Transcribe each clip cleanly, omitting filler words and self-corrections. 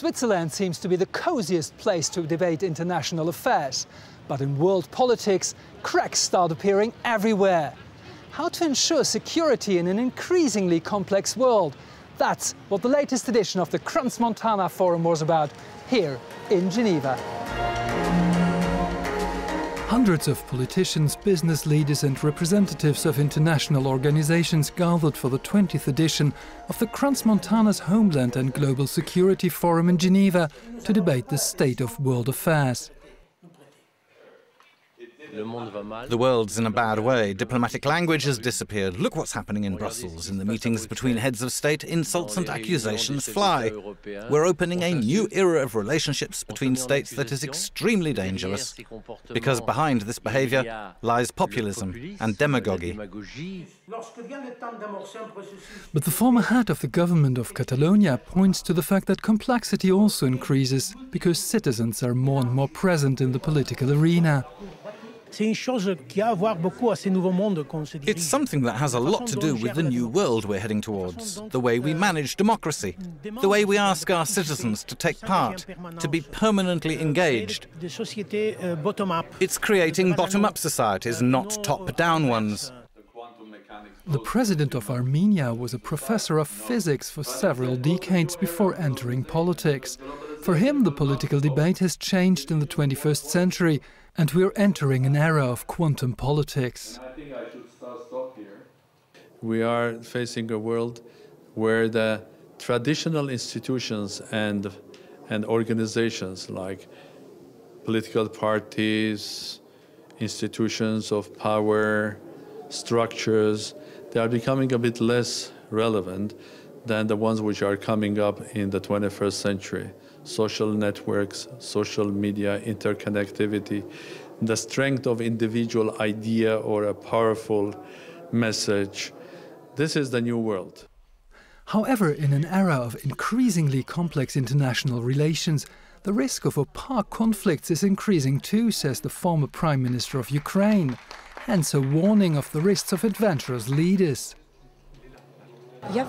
Switzerland seems to be the coziest place to debate international affairs. But in world politics, cracks start appearing everywhere. How to ensure security in an increasingly complex world? That's what the latest edition of the CransMontana Forum was about, here in Geneva. Hundreds of politicians, business leaders and representatives of international organizations gathered for the 20th edition of the CransMontana's Homeland and Global Security Forum in Geneva to debate the state of world affairs. The world's in a bad way. Diplomatic language has disappeared. Look what's happening in Brussels. In the meetings between heads of state, insults and accusations fly. We're opening a new era of relationships between states that is extremely dangerous, because behind this behavior lies populism and demagogy. But the former head of the government of Catalonia points to the fact that complexity also increases because citizens are more and more present in the political arena. It's something that has a lot to do with the new world we're heading towards, the way we manage democracy, the way we ask our citizens to take part, to be permanently engaged. It's creating bottom-up societies, not top-down ones. The president of Armenia was a professor of physics for several decades before entering politics. For him, the political debate has changed in the 21st century, and we're entering an era of quantum politics. We are facing a world where the traditional institutions and organizations like political parties, institutions of power, structures, they are becoming a bit less relevant than the ones which are coming up in the 21st century. Social networks, social media, interconnectivity, the strength of individual idea or a powerful message. This is the new world. However, in an era of increasingly complex international relations, the risk of opaque conflicts is increasing too, says the former Prime Minister of Ukraine. Hence a warning of the risks of adventurous leaders. I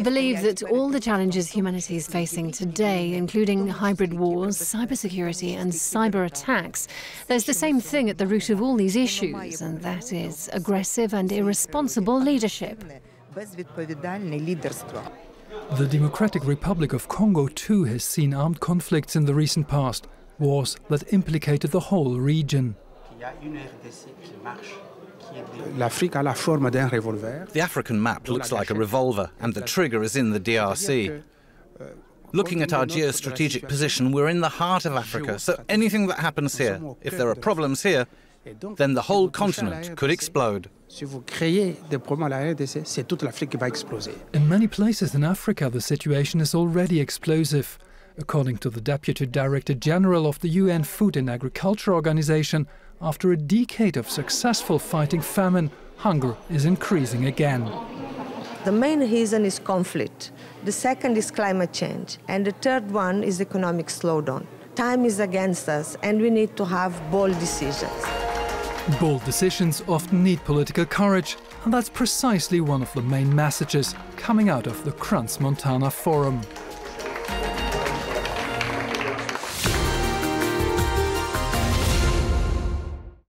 believe that all the challenges humanity is facing today, including hybrid wars, cybersecurity and cyber attacks, there's the same thing at the root of all these issues, and that is aggressive and irresponsible leadership. The Democratic Republic of Congo too has seen armed conflicts in the recent past, wars that implicated the whole region. The African map looks like a revolver, and the trigger is in the DRC. Looking at our geostrategic position, we're in the heart of Africa, so anything that happens here, if there are problems here, then the whole continent could explode. In many places in Africa, the situation is already explosive. According to the Deputy Director General of the UN Food and Agriculture Organization, after a decade of successful fighting famine, hunger is increasing again. The main reason is conflict. The second is climate change. And the third one is economic slowdown. Time is against us, and we need to have bold decisions. Bold decisions often need political courage, and that's precisely one of the main messages coming out of the CransMontana Forum.